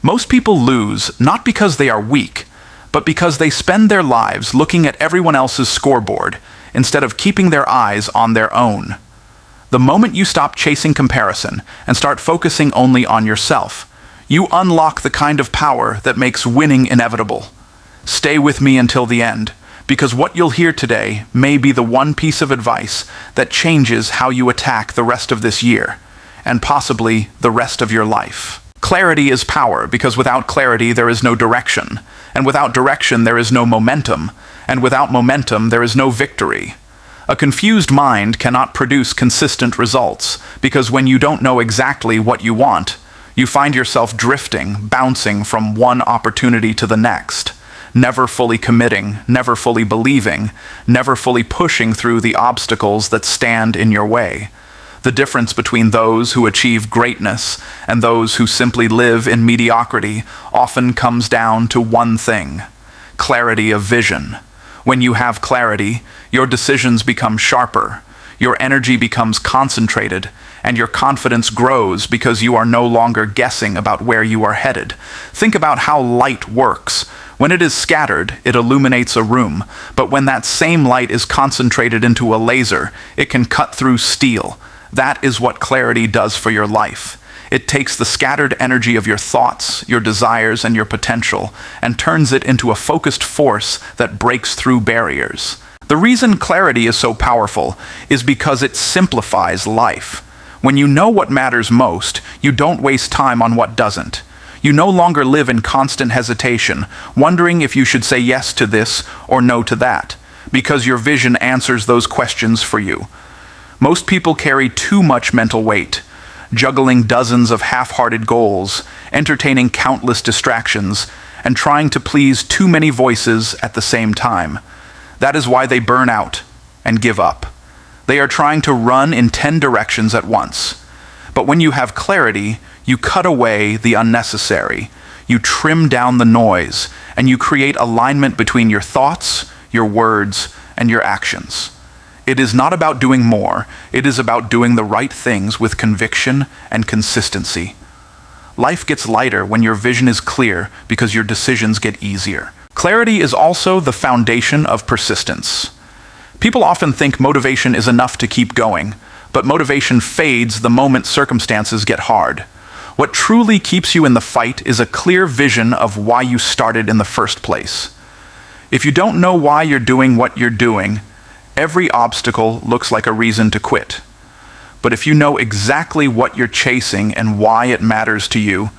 Most people lose not because they are weak, but because they spend their lives looking at everyone else's scoreboard instead of keeping their eyes on their own. The moment you stop chasing comparison and start focusing only on yourself, you unlock the kind of power that makes winning inevitable. Stay with me until the end, because what you'll hear today may be the one piece of advice that changes how you attack the rest of this year, and possibly the rest of your life. Clarity is power, because without clarity there is no direction, and without direction there is no momentum, and without momentum there is no victory. A confused mind cannot produce consistent results, because when you don't know exactly what you want, you find yourself drifting, bouncing from one opportunity to the next, never fully committing, never fully believing, never fully pushing through the obstacles that stand in your way. The difference between those who achieve greatness and those who simply live in mediocrity often comes down to one thing: clarity of vision. When you have clarity, your decisions become sharper, your energy becomes concentrated, and your confidence grows because you are no longer guessing about where you are headed. Think about how light works. When it is scattered, it illuminates a room, but when that same light is concentrated into a laser, it can cut through steel. That is what clarity does for your life. It takes the scattered energy of your thoughts, your desires, and your potential, and turns it into a focused force that breaks through barriers. The reason clarity is so powerful is because it simplifies life. When you know what matters most, you don't waste time on what doesn't. You no longer live in constant hesitation, wondering if you should say yes to this or no to that, because your vision answers those questions for you. Most people carry too much mental weight, juggling dozens of half-hearted goals, entertaining countless distractions, and trying to please too many voices at the same time. That is why they burn out and give up. They are trying to run in 10 directions at once. But when you have clarity, you cut away the unnecessary, you trim down the noise, and you create alignment between your thoughts, your words, and your actions. It is not about doing more, it is about doing the right things with conviction and consistency. Life gets lighter when your vision is clear because your decisions get easier. Clarity is also the foundation of persistence. People often think motivation is enough to keep going, but motivation fades the moment circumstances get hard. What truly keeps you in the fight is a clear vision of why you started in the first place. If you don't know why you're doing what you're doing, every obstacle looks like a reason to quit. But if you know exactly what you're chasing and why it matters to you,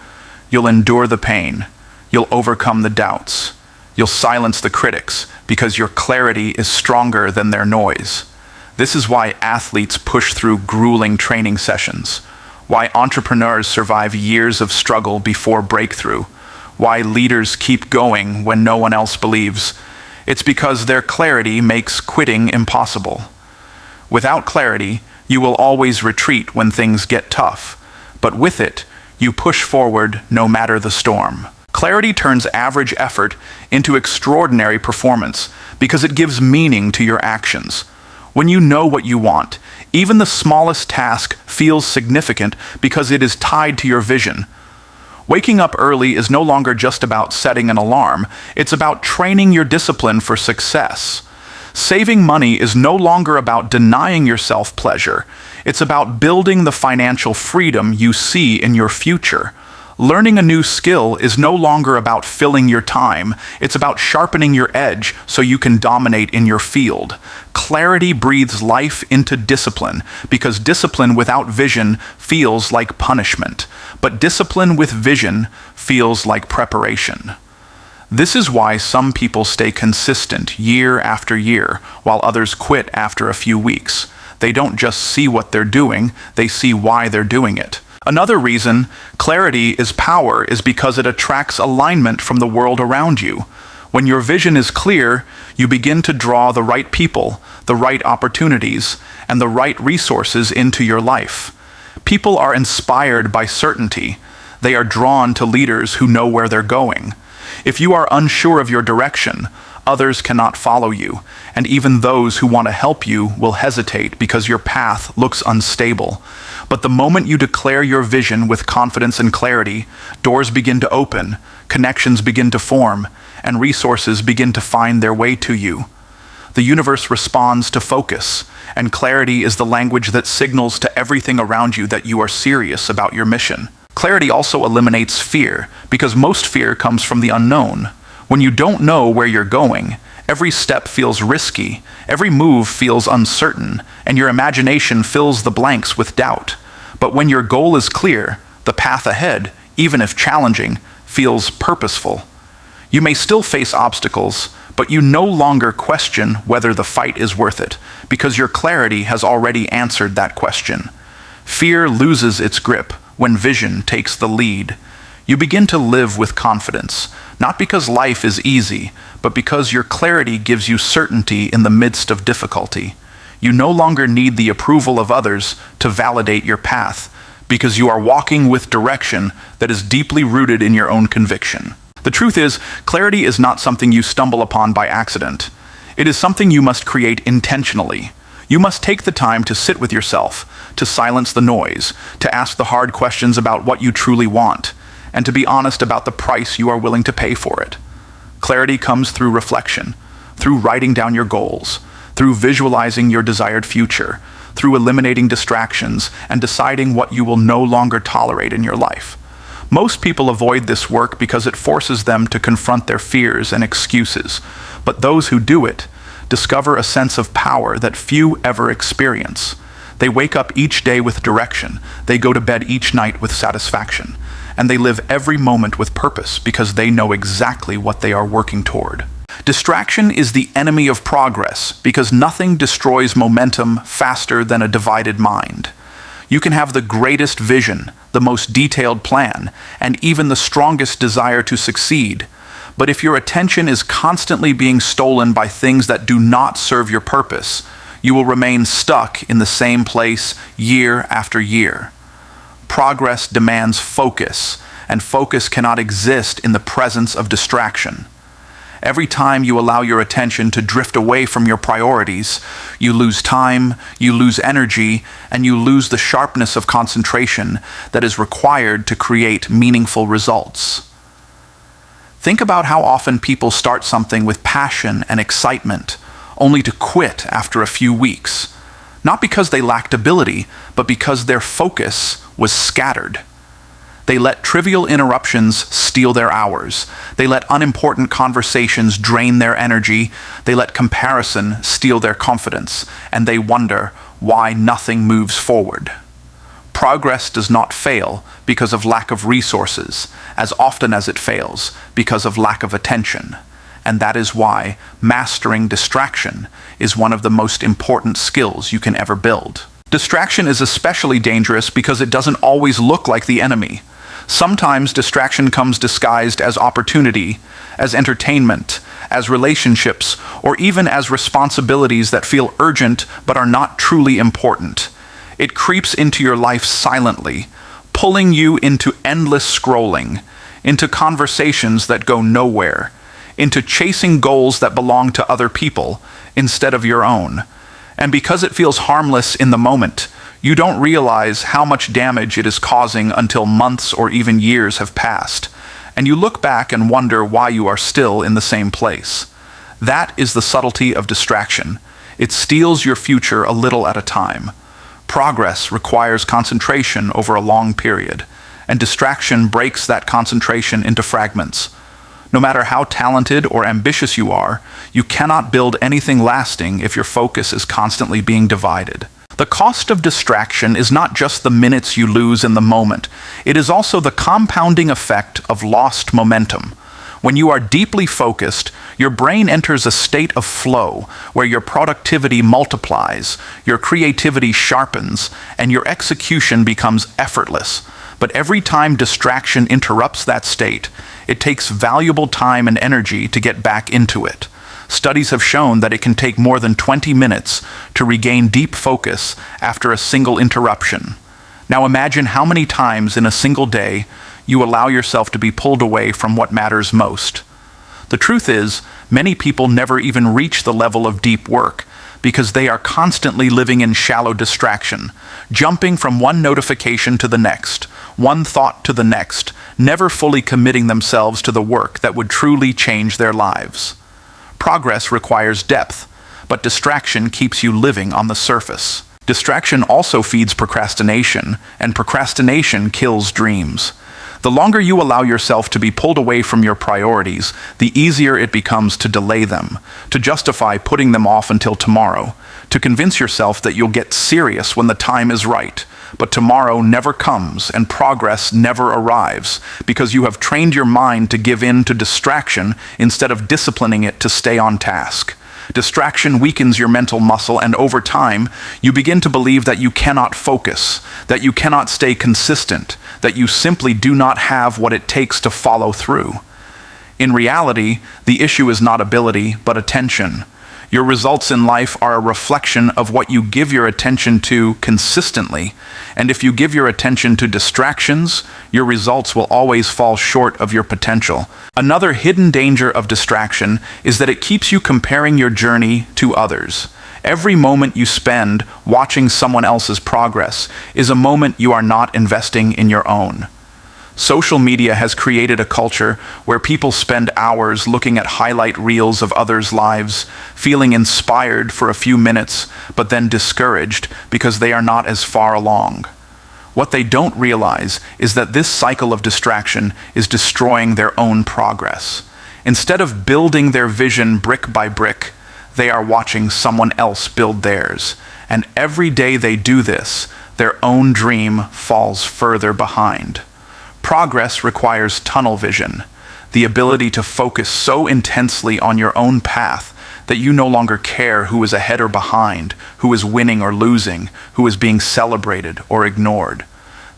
you'll endure the pain, you'll overcome the doubts, you'll silence the critics, because your clarity is stronger than their noise. This is why athletes push through grueling training sessions, why entrepreneurs survive years of struggle before breakthrough, why leaders keep going when no one else believes. It's because their clarity makes quitting impossible. Without clarity, you will always retreat when things get tough, but with it, you push forward no matter the storm. Clarity turns average effort into extraordinary performance because it gives meaning to your actions. When you know what you want, even the smallest task feels significant because it is tied to your vision. Waking up early is no longer just about setting an alarm, it's about training your discipline for success. Saving money is no longer about denying yourself pleasure, it's about building the financial freedom you see in your future. Learning a new skill is no longer about filling your time, it's about sharpening your edge so you can dominate in your field. Clarity breathes life into discipline, because discipline without vision feels like punishment, but discipline with vision feels like preparation. This is why some people stay consistent year after year, while others quit after a few weeks. They don't just see what they're doing, they see why they're doing it. Another reason clarity is power is because it attracts alignment from the world around you. When your vision is clear, you begin to draw the right people, the right opportunities, and the right resources into your life. People are inspired by certainty. They are drawn to leaders who know where they're going. If you are unsure of your direction, others cannot follow you, and even those who want to help you will hesitate because your path looks unstable. But the moment you declare your vision with confidence and clarity, doors begin to open, connections begin to form, and resources begin to find their way to you. The universe responds to focus, and clarity is the language that signals to everything around you that you are serious about your mission. Clarity also eliminates fear, because most fear comes from the unknown. When you don't know where you're going, every step feels risky, every move feels uncertain, and your imagination fills the blanks with doubt. But when your goal is clear, the path ahead, even if challenging, feels purposeful. You may still face obstacles, but you no longer question whether the fight is worth it, because your clarity has already answered that question. Fear loses its grip when vision takes the lead. You begin to live with confidence, not because life is easy, but because your clarity gives you certainty in the midst of difficulty. You no longer need the approval of others to validate your path, because you are walking with direction that is deeply rooted in your own conviction. The truth is, clarity is not something you stumble upon by accident. It is something you must create intentionally. You must take the time to sit with yourself, to silence the noise, to ask the hard questions about what you truly want, and to be honest about the price you are willing to pay for it. Clarity comes through reflection, through writing down your goals, through visualizing your desired future, through eliminating distractions and deciding what you will no longer tolerate in your life. Most people avoid this work because it forces them to confront their fears and excuses, but those who do it discover a sense of power that few ever experience. They wake up each day with direction, they go to bed each night with satisfaction, and they live every moment with purpose because they know exactly what they are working toward. Distraction is the enemy of progress because nothing destroys momentum faster than a divided mind. You can have the greatest vision, the most detailed plan, and even the strongest desire to succeed. But if your attention is constantly being stolen by things that do not serve your purpose, you will remain stuck in the same place year after year. Progress demands focus, and focus cannot exist in the presence of distraction. Every time you allow your attention to drift away from your priorities, you lose time, you lose energy, and you lose the sharpness of concentration that is required to create meaningful results. Think about how often people start something with passion and excitement, only to quit after a few weeks, not because they lacked ability, but because their focus was scattered. They let trivial interruptions steal their hours. They let unimportant conversations drain their energy. They let comparison steal their confidence, and they wonder why nothing moves forward. Progress does not fail because of lack of resources, as often as it fails because of lack of attention. And that is why mastering distraction is one of the most important skills you can ever build. Distraction is especially dangerous because it doesn't always look like the enemy. Sometimes distraction comes disguised as opportunity, as entertainment, as relationships, or even as responsibilities that feel urgent but are not truly important. It creeps into your life silently, pulling you into endless scrolling, into conversations that go nowhere, into chasing goals that belong to other people instead of your own. And because it feels harmless in the moment, you don't realize how much damage it is causing until months or even years have passed, and you look back and wonder why you are still in the same place. That is the subtlety of distraction. It steals your future a little at a time. Progress requires concentration over a long period, and distraction breaks that concentration into fragments. No matter how talented or ambitious you are, you cannot build anything lasting if your focus is constantly being divided. The cost of distraction is not just the minutes you lose in the moment. It is also the compounding effect of lost momentum. When you are deeply focused, your brain enters a state of flow where your productivity multiplies, your creativity sharpens, and your execution becomes effortless. But every time distraction interrupts that state, it takes valuable time and energy to get back into it. Studies have shown that it can take more than 20 minutes to regain deep focus after a single interruption. Now imagine how many times in a single day you allow yourself to be pulled away from what matters most. The truth is, many people never even reach the level of deep work because they are constantly living in shallow distraction, jumping from one notification to the next, one thought to the next, never fully committing themselves to the work that would truly change their lives. Progress requires depth, but distraction keeps you living on the surface. Distraction also feeds procrastination, and procrastination kills dreams. The longer you allow yourself to be pulled away from your priorities, the easier it becomes to delay them, to justify putting them off until tomorrow, to convince yourself that you'll get serious when the time is right. But tomorrow never comes and progress never arrives because you have trained your mind to give in to distraction instead of disciplining it to stay on task. Distraction weakens your mental muscle, and over time, you begin to believe that you cannot focus, that you cannot stay consistent, that you simply do not have what it takes to follow through. In reality, the issue is not ability, but attention. Your results in life are a reflection of what you give your attention to consistently, and if you give your attention to distractions, your results will always fall short of your potential. Another hidden danger of distraction is that it keeps you comparing your journey to others. Every moment you spend watching someone else's progress is a moment you are not investing in your own. Social media has created a culture where people spend hours looking at highlight reels of others' lives, feeling inspired for a few minutes, but then discouraged because they are not as far along. What they don't realize is that this cycle of distraction is destroying their own progress. Instead of building their vision brick by brick, they are watching someone else build theirs. And every day they do this, their own dream falls further behind. Progress requires tunnel vision, the ability to focus so intensely on your own path that you no longer care who is ahead or behind, who is winning or losing, who is being celebrated or ignored.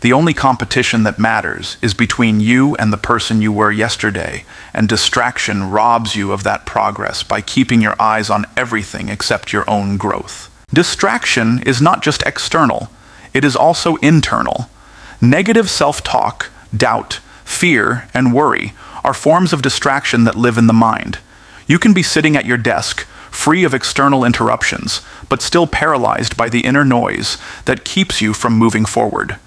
The only competition that matters is between you and the person you were yesterday, and distraction robs you of that progress by keeping your eyes on everything except your own growth. Distraction is not just external, it is also internal. Negative self-talk, doubt, fear, and worry are forms of distraction that live in the mind. You can be sitting at your desk, free of external interruptions, but still paralyzed by the inner noise that keeps you from moving forward.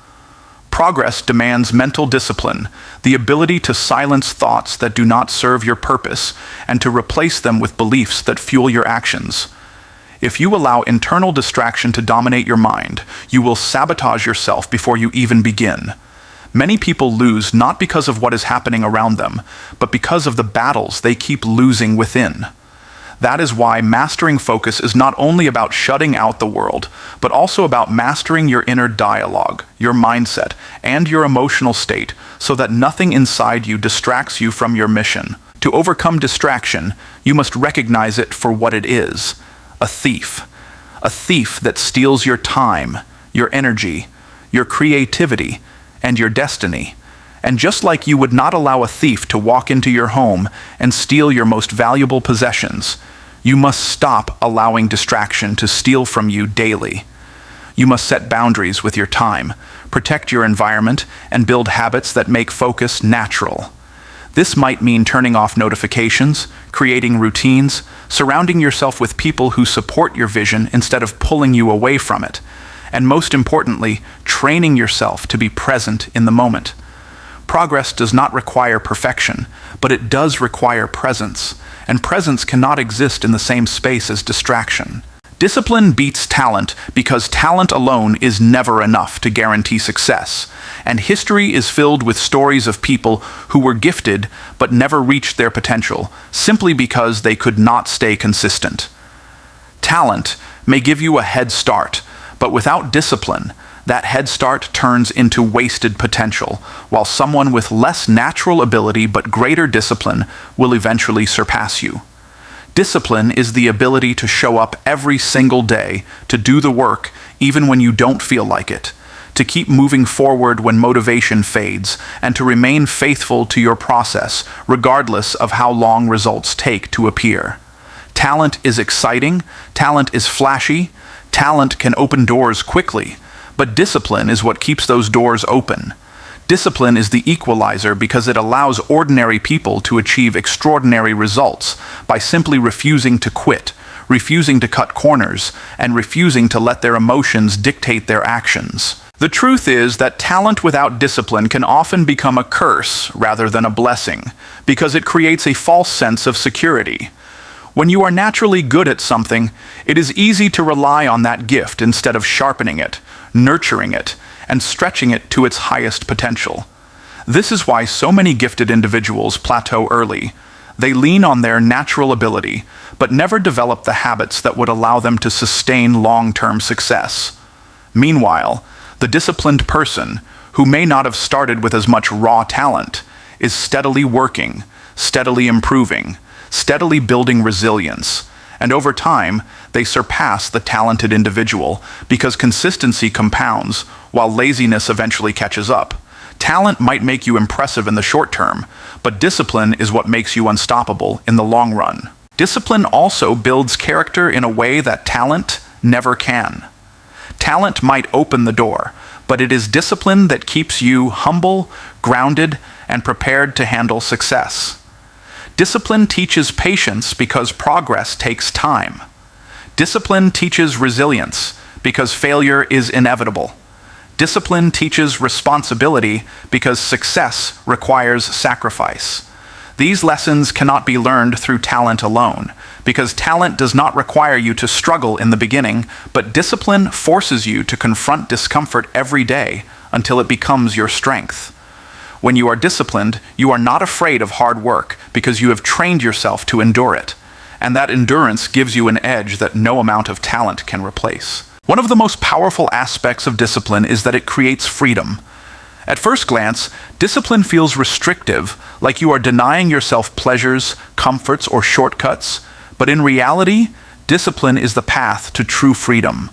Progress demands mental discipline, the ability to silence thoughts that do not serve your purpose and to replace them with beliefs that fuel your actions. If you allow internal distraction to dominate your mind, you will sabotage yourself before you even begin. Many people lose not because of what is happening around them, but because of the battles they keep losing within. That is why mastering focus is not only about shutting out the world, but also about mastering your inner dialogue, your mindset, and your emotional state so that nothing inside you distracts you from your mission. To overcome distraction, you must recognize it for what it is: a thief. A thief that steals your time, your energy, your creativity, and your destiny. And just like you would not allow a thief to walk into your home and steal your most valuable possessions, you must stop allowing distraction to steal from you daily. You must set boundaries with your time, protect your environment, and build habits that make focus natural. This might mean turning off notifications, creating routines, surrounding yourself with people who support your vision instead of pulling you away from it, and most importantly, training yourself to be present in the moment. Progress does not require perfection, but it does require presence, and presence cannot exist in the same space as distraction. Discipline beats talent because talent alone is never enough to guarantee success, and history is filled with stories of people who were gifted but never reached their potential simply because they could not stay consistent. Talent may give you a head start, but without discipline, that head start turns into wasted potential, while someone with less natural ability but greater discipline will eventually surpass you. Discipline is the ability to show up every single day, to do the work even when you don't feel like it, to keep moving forward when motivation fades, and to remain faithful to your process regardless of how long results take to appear. Talent is exciting, talent is flashy, talent can open doors quickly, but discipline is what keeps those doors open. Discipline is the equalizer because it allows ordinary people to achieve extraordinary results by simply refusing to quit, refusing to cut corners, and refusing to let their emotions dictate their actions. The truth is that talent without discipline can often become a curse rather than a blessing, because it creates a false sense of security. When you are naturally good at something, it is easy to rely on that gift instead of sharpening it, nurturing it, and stretching it to its highest potential. This is why so many gifted individuals plateau early. They lean on their natural ability, but never develop the habits that would allow them to sustain long-term success. Meanwhile, the disciplined person, who may not have started with as much raw talent, is steadily working, steadily improving, steadily building resilience, and over time, they surpass the talented individual because consistency compounds while laziness eventually catches up. Talent might make you impressive in the short term, but discipline is what makes you unstoppable in the long run. Discipline also builds character in a way that talent never can. Talent might open the door, but it is discipline that keeps you humble, grounded, and prepared to handle success. Discipline teaches patience because progress takes time. Discipline teaches resilience because failure is inevitable. Discipline teaches responsibility because success requires sacrifice. These lessons cannot be learned through talent alone, because talent does not require you to struggle in the beginning, but discipline forces you to confront discomfort every day until it becomes your strength. When you are disciplined, you are not afraid of hard work because you have trained yourself to endure it, and that endurance gives you an edge that no amount of talent can replace. One of the most powerful aspects of discipline is that it creates freedom. At first glance, discipline feels restrictive, like you are denying yourself pleasures, comforts, or shortcuts, but in reality, discipline is the path to true freedom.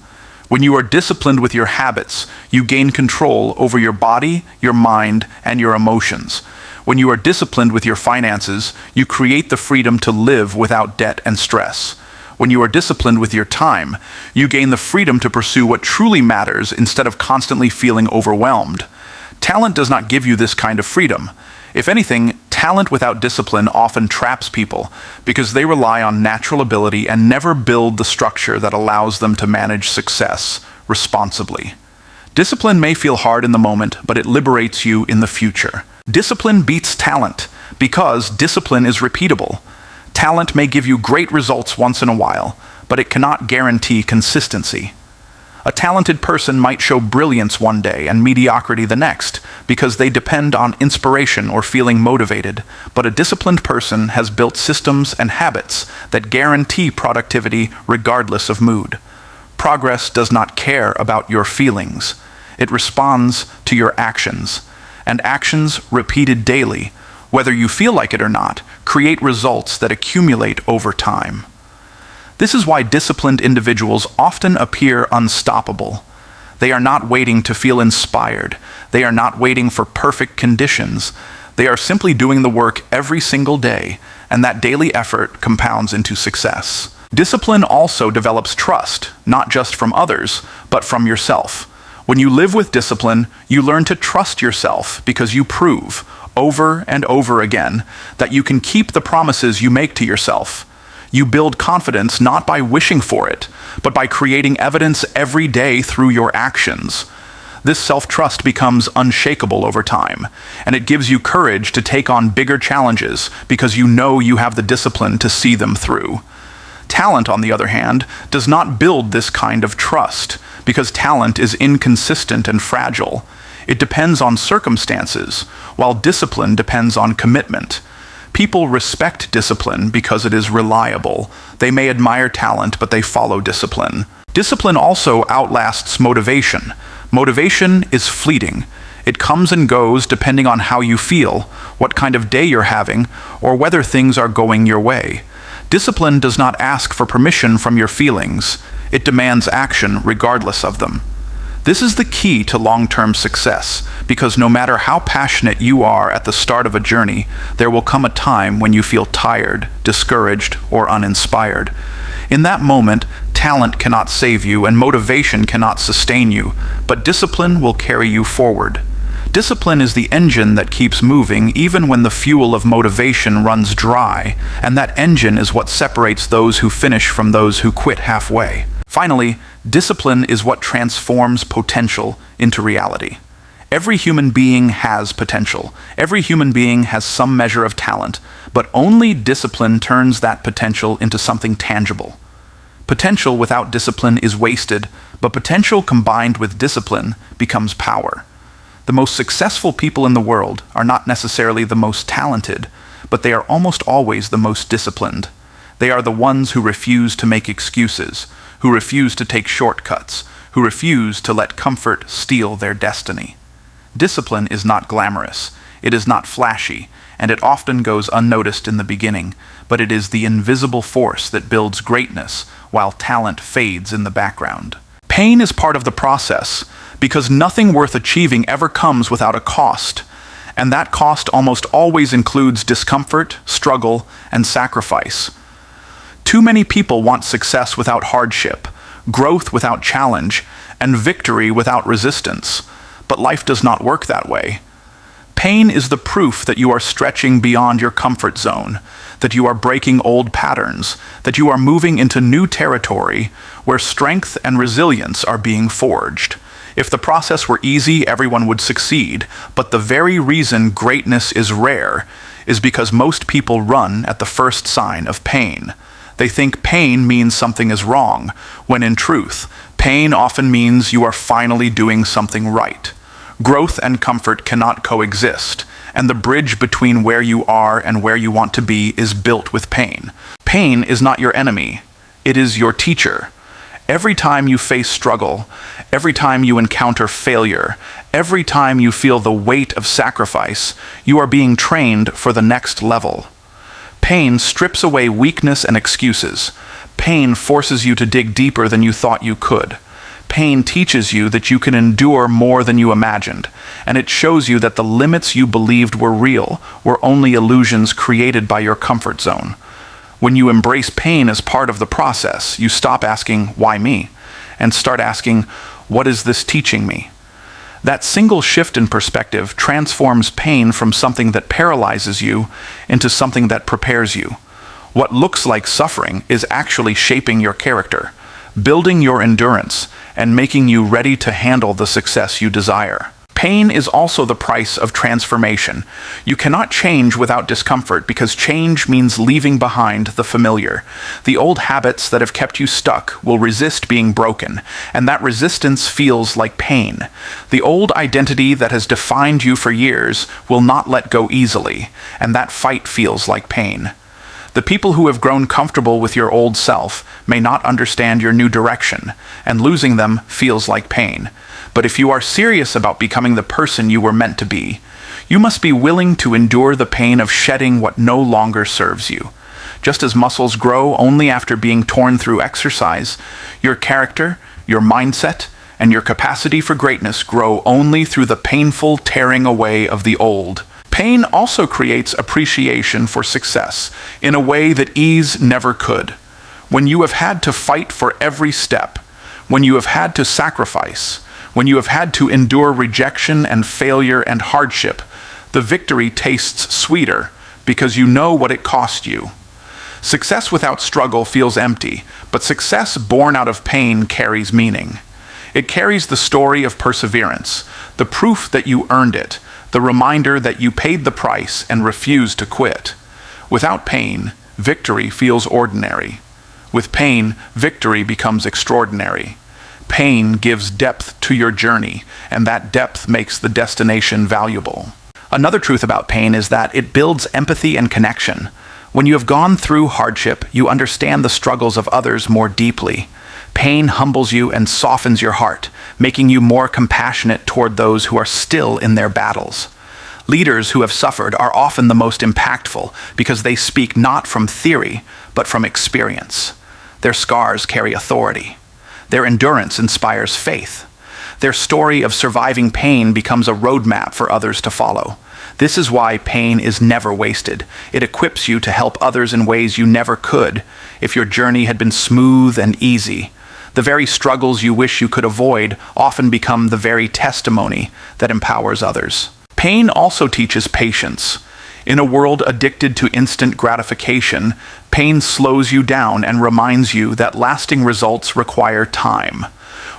When you are disciplined with your habits, you gain control over your body, your mind, and your emotions. When you are disciplined with your finances, you create the freedom to live without debt and stress. When you are disciplined with your time, you gain the freedom to pursue what truly matters instead of constantly feeling overwhelmed. Talent does not give you this kind of freedom. If anything, talent without discipline often traps people because they rely on natural ability and never build the structure that allows them to manage success responsibly. Discipline may feel hard in the moment, but it liberates you in the future. Discipline beats talent because discipline is repeatable. Talent may give you great results once in a while, but it cannot guarantee consistency. A talented person might show brilliance one day and mediocrity the next because they depend on inspiration or feeling motivated, but a disciplined person has built systems and habits that guarantee productivity regardless of mood. Progress does not care about your feelings. It responds to your actions, and actions repeated daily, whether you feel like it or not, create results that accumulate over time. This is why disciplined individuals often appear unstoppable. They are not waiting to feel inspired. They are not waiting for perfect conditions. They are simply doing the work every single day, and that daily effort compounds into success. Discipline also develops trust, not just from others, but from yourself. When you live with discipline, you learn to trust yourself because you prove, over and over again, that you can keep the promises you make to yourself. You build confidence not by wishing for it, but by creating evidence every day through your actions. This self-trust becomes unshakable over time, and it gives you courage to take on bigger challenges because you know you have the discipline to see them through. Talent, on the other hand, does not build this kind of trust because talent is inconsistent and fragile. It depends on circumstances, while discipline depends on commitment. People respect discipline because it is reliable. They may admire talent, but they follow discipline. Discipline also outlasts motivation. Motivation is fleeting. It comes and goes depending on how you feel, what kind of day you're having, or whether things are going your way. Discipline does not ask for permission from your feelings. It demands action regardless of them. This is the key to long-term success, because no matter how passionate you are at the start of a journey, there will come a time when you feel tired, discouraged, or uninspired. In that moment, talent cannot save you and motivation cannot sustain you, but discipline will carry you forward. Discipline is the engine that keeps moving even when the fuel of motivation runs dry, and that engine is what separates those who finish from those who quit halfway. Finally, discipline is what transforms potential into reality. Every human being has potential. Every human being has some measure of talent, but only discipline turns that potential into something tangible. Potential without discipline is wasted, but potential combined with discipline becomes power. The most successful people in the world are not necessarily the most talented, but they are almost always the most disciplined. They are the ones who refuse to make excuses, who refuse to take shortcuts, who refuse to let comfort steal their destiny. Discipline is not glamorous, it is not flashy, and it often goes unnoticed in the beginning, but it is the invisible force that builds greatness while talent fades in the background. Pain is part of the process, because nothing worth achieving ever comes without a cost, and that cost almost always includes discomfort, struggle, and sacrifice. Too many people want success without hardship, growth without challenge, and victory without resistance, but life does not work that way. Pain is the proof that you are stretching beyond your comfort zone, that you are breaking old patterns, that you are moving into new territory where strength and resilience are being forged. If the process were easy, everyone would succeed, but the very reason greatness is rare is because most people run at the first sign of pain. They think pain means something is wrong, when in truth, pain often means you are finally doing something right. Growth and comfort cannot coexist, and the bridge between where you are and where you want to be is built with pain. Pain is not your enemy, it is your teacher. Every time you face struggle, every time you encounter failure, every time you feel the weight of sacrifice, you are being trained for the next level. Pain strips away weakness and excuses. Pain forces you to dig deeper than you thought you could. Pain teaches you that you can endure more than you imagined, and it shows you that the limits you believed were real were only illusions created by your comfort zone. When you embrace pain as part of the process, you stop asking, "Why me?" and start asking, "What is this teaching me?" That single shift in perspective transforms pain from something that paralyzes you into something that prepares you. What looks like suffering is actually shaping your character, building your endurance, and making you ready to handle the success you desire. Pain is also the price of transformation. You cannot change without discomfort because change means leaving behind the familiar. The old habits that have kept you stuck will resist being broken, and that resistance feels like pain. The old identity that has defined you for years will not let go easily, and that fight feels like pain. The people who have grown comfortable with your old self may not understand your new direction, and losing them feels like pain. But if you are serious about becoming the person you were meant to be, you must be willing to endure the pain of shedding what no longer serves you. Just as muscles grow only after being torn through exercise, your character, your mindset, and your capacity for greatness grow only through the painful tearing away of the old. Pain also creates appreciation for success in a way that ease never could. When you have had to fight for every step, when you have had to sacrifice, when you have had to endure rejection and failure and hardship, the victory tastes sweeter because you know what it cost you. Success without struggle feels empty, but success born out of pain carries meaning. It carries the story of perseverance, the proof that you earned it, the reminder that you paid the price and refused to quit. Without pain, victory feels ordinary. With pain, victory becomes extraordinary. Pain gives depth to your journey, and that depth makes the destination valuable. Another truth about pain is that it builds empathy and connection. When you have gone through hardship, you understand the struggles of others more deeply. Pain humbles you and softens your heart, making you more compassionate toward those who are still in their battles. Leaders who have suffered are often the most impactful because they speak not from theory, but from experience. Their scars carry authority. Their endurance inspires faith. Their story of surviving pain becomes a roadmap for others to follow. This is why pain is never wasted. It equips you to help others in ways you never could if your journey had been smooth and easy. The very struggles you wish you could avoid often become the very testimony that empowers others. Pain also teaches patience. In a world addicted to instant gratification, pain slows you down and reminds you that lasting results require time.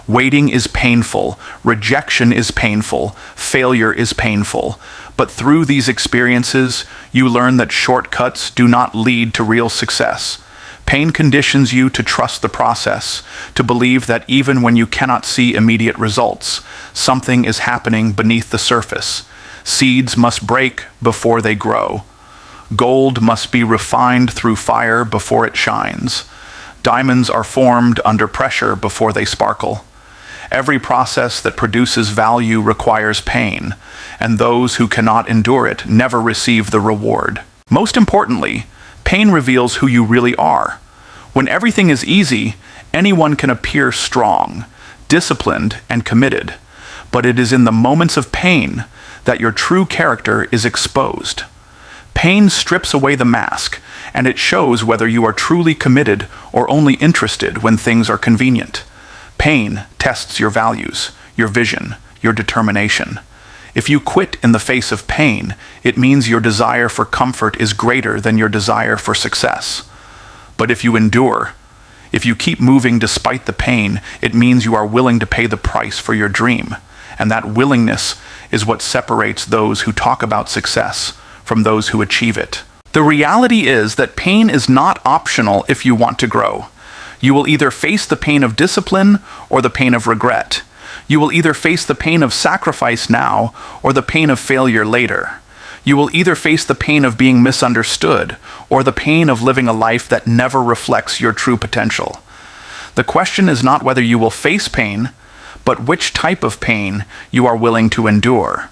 Waiting is painful, rejection is painful, failure is painful. But through these experiences, you learn that shortcuts do not lead to real success. Pain conditions you to trust the process, to believe that even when you cannot see immediate results, something is happening beneath the surface. Seeds must break before they grow. Gold must be refined through fire before it shines. Diamonds are formed under pressure before they sparkle. Every process that produces value requires pain, and those who cannot endure it never receive the reward. Most importantly, pain reveals who you really are. When everything is easy, anyone can appear strong, disciplined, and committed. But it is in the moments of pain that your true character is exposed. Pain strips away the mask, and it shows whether you are truly committed or only interested when things are convenient. Pain tests your values, your vision, your determination. If you quit in the face of pain, it means your desire for comfort is greater than your desire for success. But if you endure, if you keep moving despite the pain, it means you are willing to pay the price for your dream. And that willingness is what separates those who talk about success from those who achieve it. The reality is that pain is not optional if you want to grow. You will either face the pain of discipline or the pain of regret. You will either face the pain of sacrifice now or the pain of failure later. You will either face the pain of being misunderstood or the pain of living a life that never reflects your true potential. The question is not whether you will face pain, but which type of pain you are willing to endure.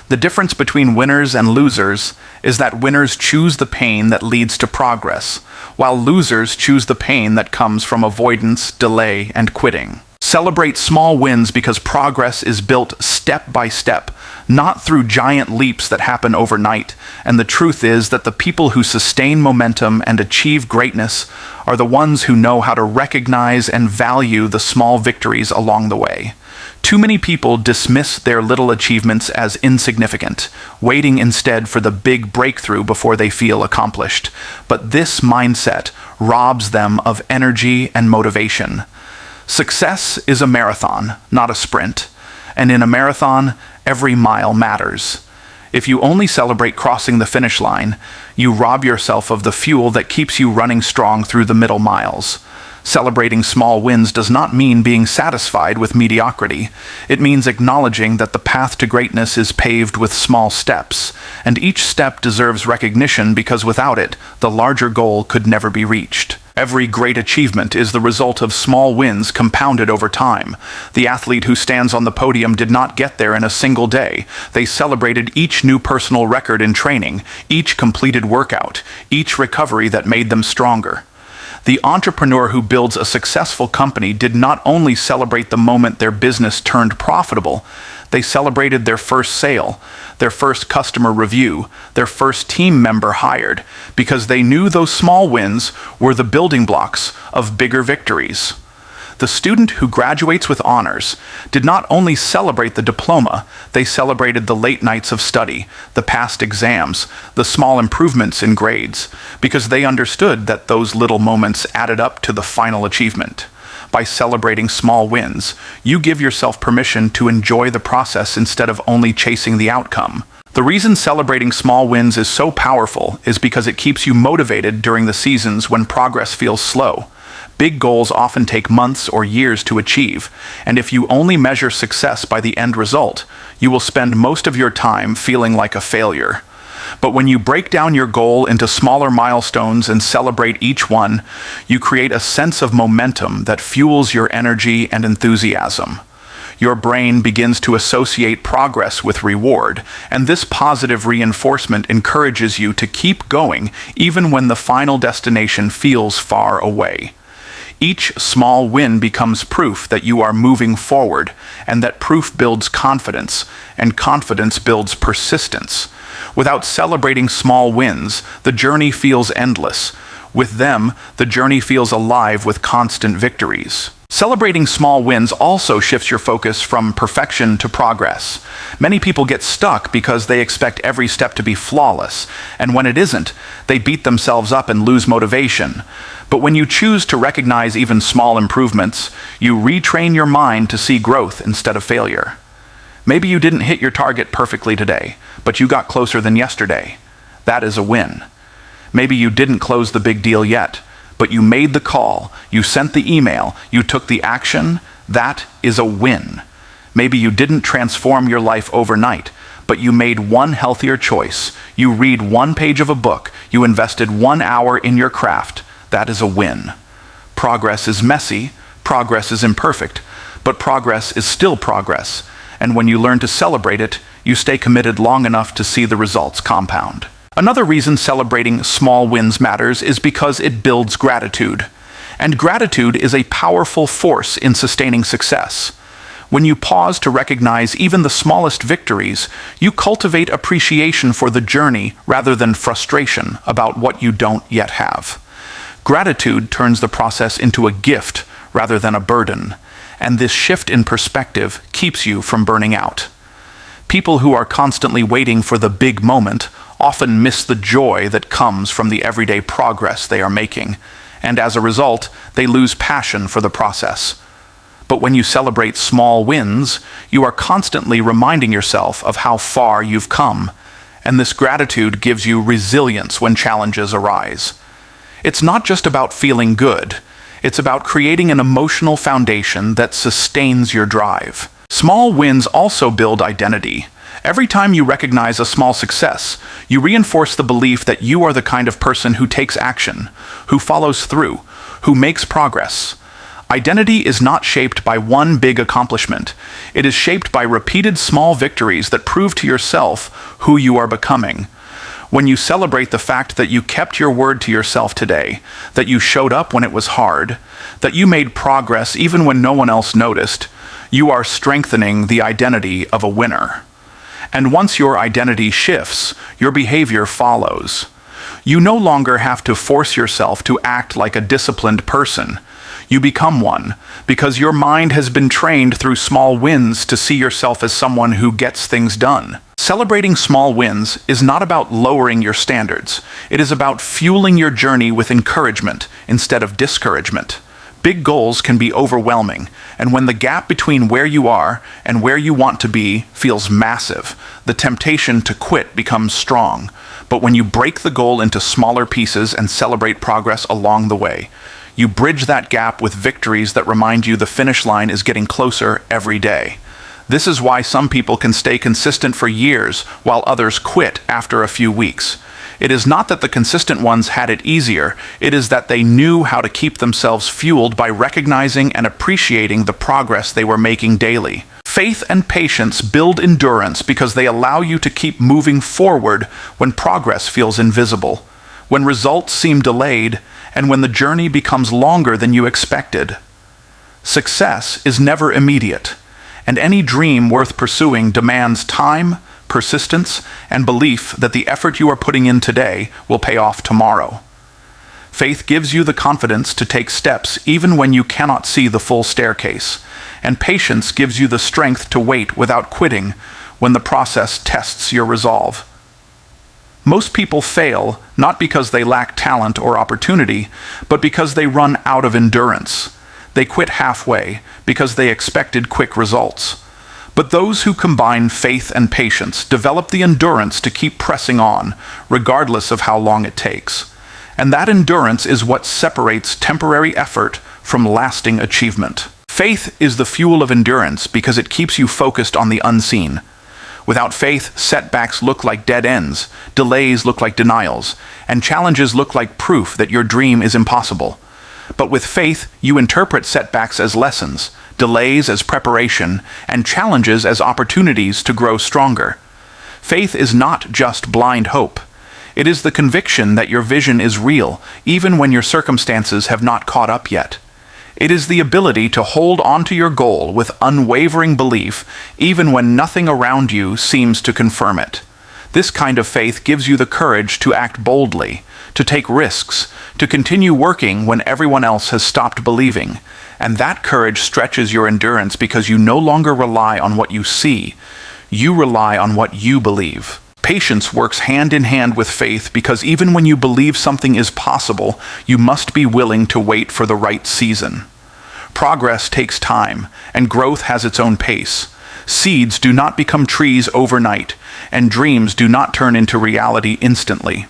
The difference between winners and losers is that winners choose the pain that leads to progress, while losers choose the pain that comes from avoidance, delay, and quitting. Celebrate small wins because progress is built step by step, not through giant leaps that happen overnight. And the truth is that the people who sustain momentum and achieve greatness are the ones who know how to recognize and value the small victories along the way. Too many people dismiss their little achievements as insignificant, waiting instead for the big breakthrough before they feel accomplished. But this mindset robs them of energy and motivation. Success is a marathon, not a sprint. And in a marathon, every mile matters. If you only celebrate crossing the finish line, you rob yourself of the fuel that keeps you running strong through the middle miles. Celebrating small wins does not mean being satisfied with mediocrity. It means acknowledging that the path to greatness is paved with small steps, and each step deserves recognition because without it, the larger goal could never be reached. Every great achievement is the result of small wins compounded over time. The athlete who stands on the podium did not get there in a single day. They celebrated each new personal record in training, each completed workout, each recovery that made them stronger. The entrepreneur who builds a successful company did not only celebrate the moment their business turned profitable, they celebrated their first sale, their first customer review, their first team member hired, because they knew those small wins were the building blocks of bigger victories. The student who graduates with honors did not only celebrate the diploma, they celebrated the late nights of study, the past exams, the small improvements in grades, because they understood that those little moments added up to the final achievement. By celebrating small wins, you give yourself permission to enjoy the process instead of only chasing the outcome. The reason celebrating small wins is so powerful is because it keeps you motivated during the seasons when progress feels slow. Big goals often take months or years to achieve, and if you only measure success by the end result, you will spend most of your time feeling like a failure. But when you break down your goal into smaller milestones and celebrate each one, you create a sense of momentum that fuels your energy and enthusiasm. Your brain begins to associate progress with reward, and this positive reinforcement encourages you to keep going even when the final destination feels far away. Each small win becomes proof that you are moving forward, and that proof builds confidence, and confidence builds persistence. Without celebrating small wins, the journey feels endless. With them, the journey feels alive with constant victories. Celebrating small wins also shifts your focus from perfection to progress. Many people get stuck because they expect every step to be flawless, and when it isn't, they beat themselves up and lose motivation. But when you choose to recognize even small improvements, you retrain your mind to see growth instead of failure. Maybe you didn't hit your target perfectly today, but you got closer than yesterday. That is a win. Maybe you didn't close the big deal yet, but you made the call, you sent the email, you took the action. That is a win. Maybe you didn't transform your life overnight, but you made one healthier choice. You read one page of a book, you invested 1 hour in your craft. That is a win. Progress is messy, progress is imperfect, but progress is still progress. And when you learn to celebrate it, you stay committed long enough to see the results compound. Another reason celebrating small wins matters is because it builds gratitude. And gratitude is a powerful force in sustaining success. When you pause to recognize even the smallest victories, you cultivate appreciation for the journey rather than frustration about what you don't yet have. Gratitude turns the process into a gift rather than a burden, and this shift in perspective keeps you from burning out. People who are constantly waiting for the big moment often miss the joy that comes from the everyday progress they are making, and as a result, they lose passion for the process. But when you celebrate small wins, you are constantly reminding yourself of how far you've come, and this gratitude gives you resilience when challenges arise. It's not just about feeling good, it's about creating an emotional foundation that sustains your drive. Small wins also build identity. Every time you recognize a small success, you reinforce the belief that you are the kind of person who takes action, who follows through, who makes progress. Identity is not shaped by one big accomplishment. It is shaped by repeated small victories that prove to yourself who you are becoming. When you celebrate the fact that you kept your word to yourself today, that you showed up when it was hard, that you made progress even when no one else noticed, you are strengthening the identity of a winner. And once your identity shifts, your behavior follows. You no longer have to force yourself to act like a disciplined person. You become one, because your mind has been trained through small wins to see yourself as someone who gets things done. Celebrating small wins is not about lowering your standards. It is about fueling your journey with encouragement instead of discouragement. Big goals can be overwhelming, and when the gap between where you are and where you want to be feels massive, the temptation to quit becomes strong. But when you break the goal into smaller pieces and celebrate progress along the way, you bridge that gap with victories that remind you the finish line is getting closer every day. This is why some people can stay consistent for years while others quit after a few weeks. It is not that the consistent ones had it easier, it is that they knew how to keep themselves fueled by recognizing and appreciating the progress they were making daily. Faith and patience build endurance because they allow you to keep moving forward when progress feels invisible, when results seem delayed, and when the journey becomes longer than you expected. Success is never immediate, and any dream worth pursuing demands time, persistence, and belief that the effort you are putting in today will pay off tomorrow. Faith gives you the confidence to take steps even when you cannot see the full staircase, and patience gives you the strength to wait without quitting when the process tests your resolve. Most people fail not because they lack talent or opportunity, but because they run out of endurance. They quit halfway because they expected quick results. But those who combine faith and patience develop the endurance to keep pressing on, regardless of how long it takes. And that endurance is what separates temporary effort from lasting achievement. Faith is the fuel of endurance because it keeps you focused on the unseen. Without faith, setbacks look like dead ends, delays look like denials, and challenges look like proof that your dream is impossible. But with faith, you interpret setbacks as lessons, delays as preparation, and challenges as opportunities to grow stronger. Faith is not just blind hope. It is the conviction that your vision is real, even when your circumstances have not caught up yet. It is the ability to hold onto your goal with unwavering belief, even when nothing around you seems to confirm it. This kind of faith gives you the courage to act boldly, to take risks, to continue working when everyone else has stopped believing, And that courage stretches your endurance because you no longer rely on what you see. You rely on what you believe. Patience works hand in hand with faith because even when you believe something is possible, you must be willing to wait for the right season. Progress takes time, and growth has its own pace. Seeds do not become trees overnight, and dreams do not turn into reality instantly.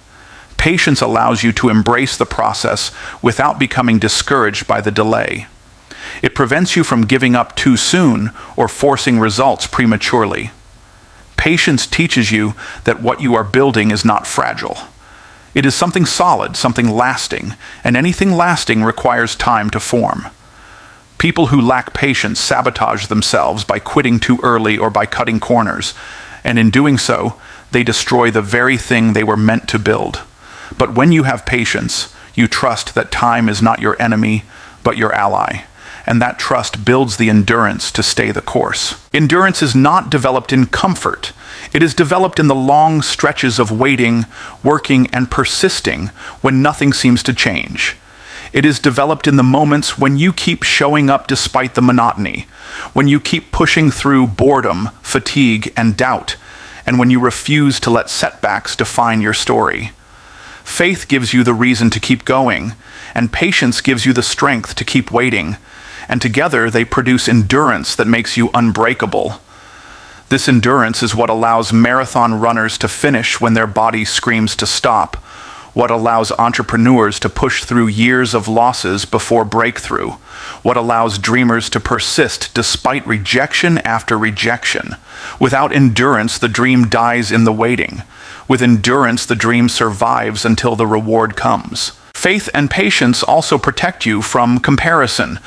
Patience allows you to embrace the process without becoming discouraged by the delay. It prevents you from giving up too soon or forcing results prematurely. Patience teaches you that what you are building is not fragile. It is something solid, something lasting, and anything lasting requires time to form. People who lack patience sabotage themselves by quitting too early or by cutting corners, and in doing so, they destroy the very thing they were meant to build. But when you have patience, you trust that time is not your enemy, but your ally. And that trust builds the endurance to stay the course. Endurance is not developed in comfort. It is developed in the long stretches of waiting, working, and persisting when nothing seems to change. It is developed in the moments when you keep showing up despite the monotony, when you keep pushing through boredom, fatigue, and doubt, and when you refuse to let setbacks define your story. Faith gives you the reason to keep going, and patience gives you the strength to keep waiting. And together they produce endurance that makes you unbreakable. This endurance is what allows marathon runners to finish when their body screams to stop, what allows entrepreneurs to push through years of losses before breakthrough, what allows dreamers to persist despite rejection after rejection. Without endurance, the dream dies in the waiting. With endurance, the dream survives until the reward comes. Faith and patience also protect you from comparison.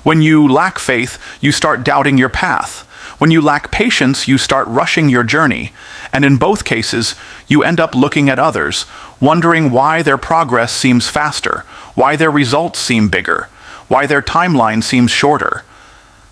When you lack faith, you start doubting your path. When you lack patience, you start rushing your journey. And in both cases, you end up looking at others, wondering why their progress seems faster, why their results seem bigger, why their timeline seems shorter.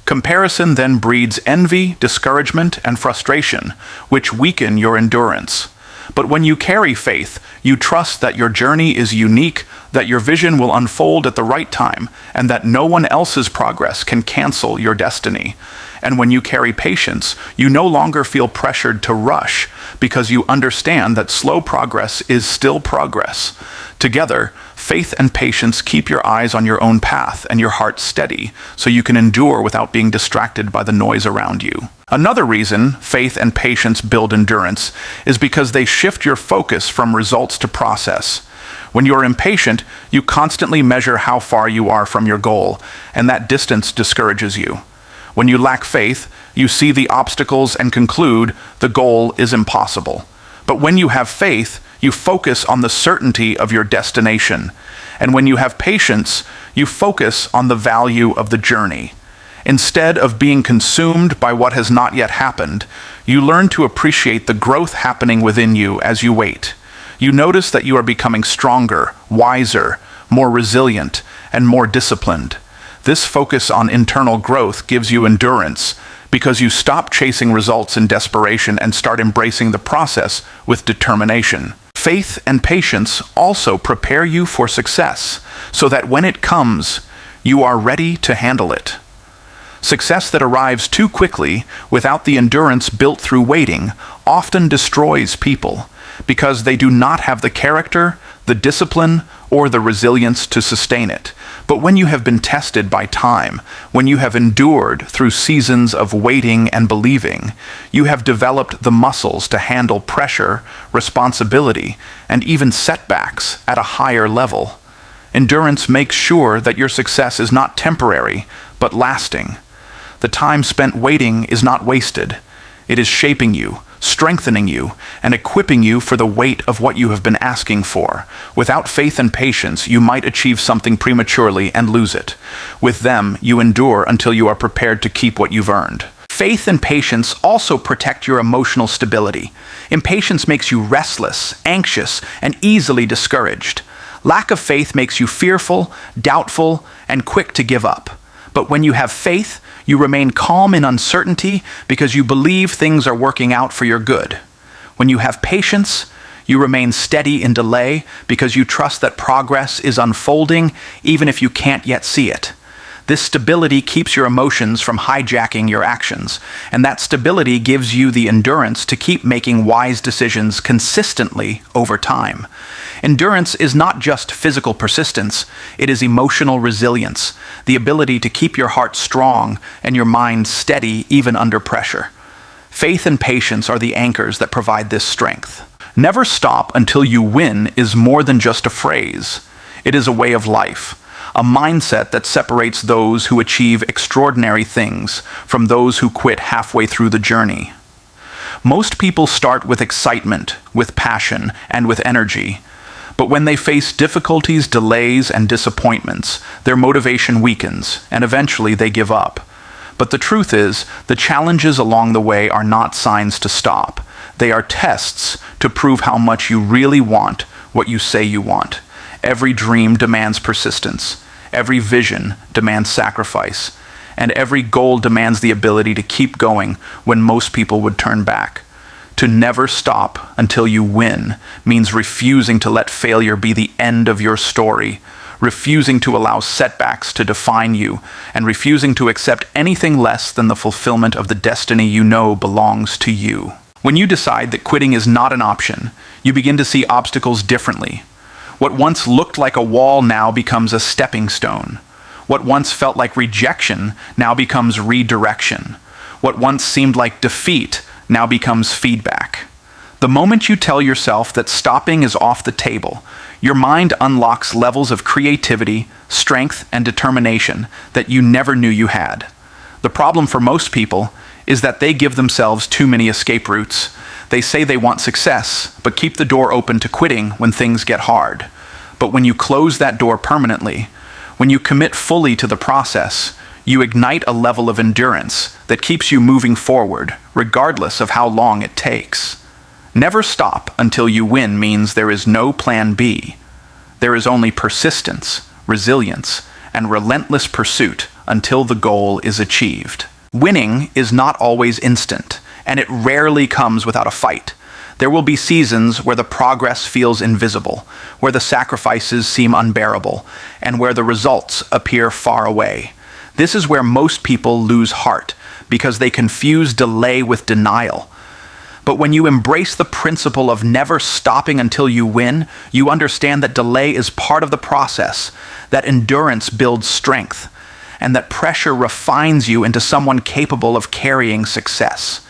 Comparison then breeds envy, discouragement, and frustration, which weaken your endurance. But when you carry faith, you trust that your journey is unique, that your vision will unfold at the right time, and that no one else's progress can cancel your destiny. And when you carry patience, you no longer feel pressured to rush, because you understand that slow progress is still progress. Together, faith and patience keep your eyes on your own path and your heart steady, so you can endure without being distracted by the noise around you. Another reason faith and patience build endurance is because they shift your focus from results to process. When you are impatient, you constantly measure how far you are from your goal, and that distance discourages you. When you lack faith, you see the obstacles and conclude the goal is impossible. But when you have faith, you focus on the certainty of your destination. And when you have patience, you focus on the value of the journey. Instead of being consumed by what has not yet happened, you learn to appreciate the growth happening within you as you wait. You notice that you are becoming stronger, wiser, more resilient, and more disciplined. This focus on internal growth gives you endurance because you stop chasing results in desperation and start embracing the process with determination. Faith and patience also prepare you for success so that when it comes, you are ready to handle it. Success that arrives too quickly without the endurance built through waiting often destroys people because they do not have the character, the discipline, or the resilience to sustain it. But when you have been tested by time, when you have endured through seasons of waiting and believing, you have developed the muscles to handle pressure, responsibility, and even setbacks at a higher level. Endurance makes sure that your success is not temporary, but lasting. The time spent waiting is not wasted. It is shaping you, strengthening you, and equipping you for the weight of what you have been asking for. Without faith and patience, you might achieve something prematurely and lose it. With them, you endure until you are prepared to keep what you've earned. Faith and patience also protect your emotional stability. Impatience makes you restless, anxious, and easily discouraged. Lack of faith makes you fearful, doubtful, and quick to give up. But when you have faith, you remain calm in uncertainty because you believe things are working out for your good. When you have patience, you remain steady in delay because you trust that progress is unfolding even if you can't yet see it. This stability keeps your emotions from hijacking your actions, and that stability gives you the endurance to keep making wise decisions consistently over time. Endurance is not just physical persistence, it is emotional resilience, the ability to keep your heart strong and your mind steady even under pressure. Faith and patience are the anchors that provide this strength. Never stop until you win is more than just a phrase. It is a way of life, a mindset that separates those who achieve extraordinary things from those who quit halfway through the journey. Most people start with excitement, with passion, and with energy. But when they face difficulties, delays, and disappointments, their motivation weakens, and eventually they give up. But the truth is, the challenges along the way are not signs to stop. They are tests to prove how much you really want what you say you want. Every dream demands persistence. Every vision demands sacrifice. And every goal demands the ability to keep going when most people would turn back. To never stop until you win means refusing to let failure be the end of your story, refusing to allow setbacks to define you, and refusing to accept anything less than the fulfillment of the destiny you know belongs to you. When you decide that quitting is not an option, you begin to see obstacles differently. What once looked like a wall now becomes a stepping stone. What once felt like rejection now becomes redirection. What once seemed like defeat now becomes feedback. The moment you tell yourself that stopping is off the table, your mind unlocks levels of creativity, strength, and determination that you never knew you had. The problem for most people is that they give themselves too many escape routes. They say they want success, but keep the door open to quitting when things get hard. But when you close that door permanently, when you commit fully to the process, you ignite a level of endurance that keeps you moving forward, regardless of how long it takes. Never stop until you win means there is no plan B. There is only persistence, resilience, and relentless pursuit until the goal is achieved. Winning is not always instant, and it rarely comes without a fight. There will be seasons where the progress feels invisible, where the sacrifices seem unbearable, and where the results appear far away. This is where most people lose heart, because they confuse delay with denial. But when you embrace the principle of never stopping until you win, you understand that delay is part of the process, that endurance builds strength, and that pressure refines you into someone capable of carrying success.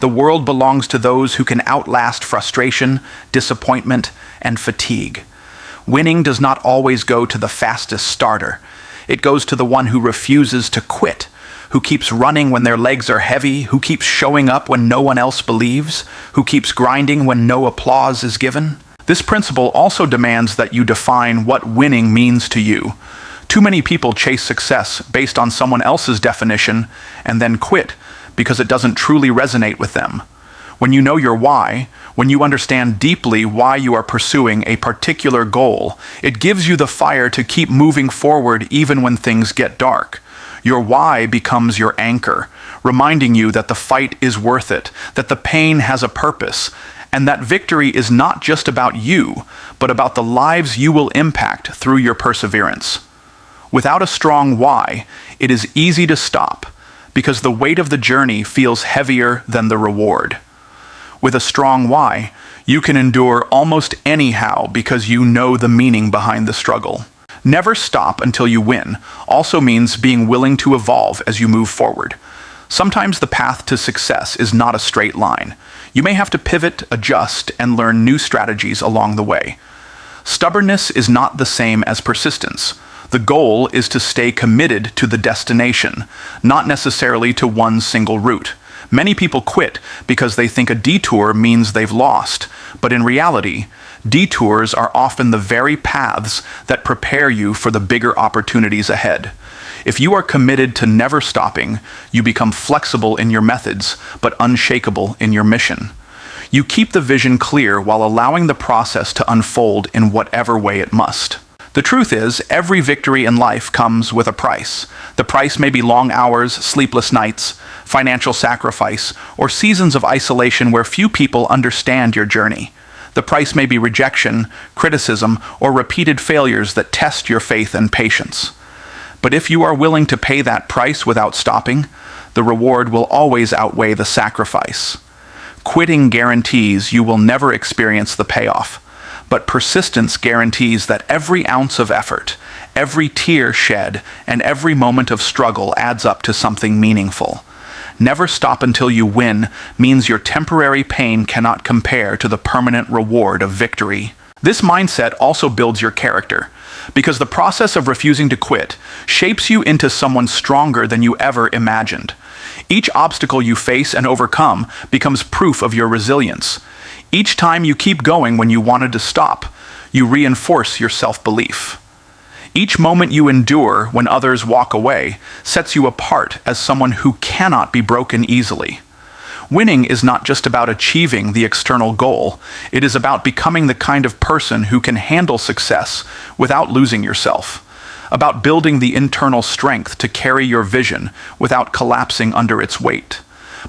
The world belongs to those who can outlast frustration, disappointment, and fatigue. Winning does not always go to the fastest starter. It goes to the one who refuses to quit, who keeps running when their legs are heavy, who keeps showing up when no one else believes, who keeps grinding when no applause is given. This principle also demands that you define what winning means to you. Too many people chase success based on someone else's definition and then quit because it doesn't truly resonate with them. When you know your why, when you understand deeply why you are pursuing a particular goal, it gives you the fire to keep moving forward even when things get dark. Your why becomes your anchor, reminding you that the fight is worth it, that the pain has a purpose, and that victory is not just about you, but about the lives you will impact through your perseverance. Without a strong why, it is easy to stop, because the weight of the journey feels heavier than the reward. With a strong why, you can endure almost anyhow because you know the meaning behind the struggle. Never stop until you win also means being willing to evolve as you move forward. Sometimes the path to success is not a straight line. You may have to pivot, adjust, and learn new strategies along the way. Stubbornness is not the same as persistence. The goal is to stay committed to the destination, not necessarily to one single route. Many people quit because they think a detour means they've lost, but in reality, detours are often the very paths that prepare you for the bigger opportunities ahead. If you are committed to never stopping, you become flexible in your methods, but unshakable in your mission. You keep the vision clear while allowing the process to unfold in whatever way it must. The truth is, every victory in life comes with a price. The price may be long hours, sleepless nights, financial sacrifice, or seasons of isolation where few people understand your journey. The price may be rejection, criticism, or repeated failures that test your faith and patience. But if you are willing to pay that price without stopping, the reward will always outweigh the sacrifice. Quitting guarantees you will never experience the payoff, but persistence guarantees that every ounce of effort, every tear shed, and every moment of struggle adds up to something meaningful. Never stop until you win means your temporary pain cannot compare to the permanent reward of victory. This mindset also builds your character, because the process of refusing to quit shapes you into someone stronger than you ever imagined. Each obstacle you face and overcome becomes proof of your resilience. Each time you keep going when you wanted to stop, you reinforce your self-belief. Each moment you endure when others walk away sets you apart as someone who cannot be broken easily. Winning is not just about achieving the external goal, it is about becoming the kind of person who can handle success without losing yourself, about building the internal strength to carry your vision without collapsing under its weight.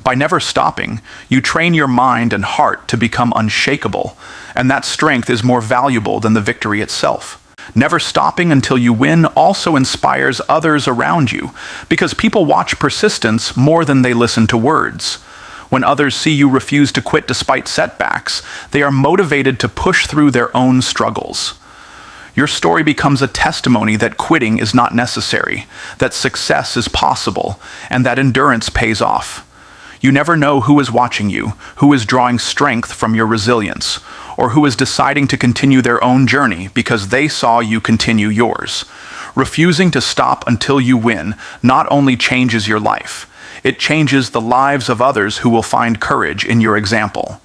By never stopping, you train your mind and heart to become unshakable, and that strength is more valuable than the victory itself. Never stopping until you win also inspires others around you, because people watch persistence more than they listen to words. When others see you refuse to quit despite setbacks, they are motivated to push through their own struggles. Your story becomes a testimony that quitting is not necessary, that success is possible, and that endurance pays off. You never know who is watching you, who is drawing strength from your resilience, or who is deciding to continue their own journey because they saw you continue yours. Refusing to stop until you win not only changes your life, it changes the lives of others who will find courage in your example.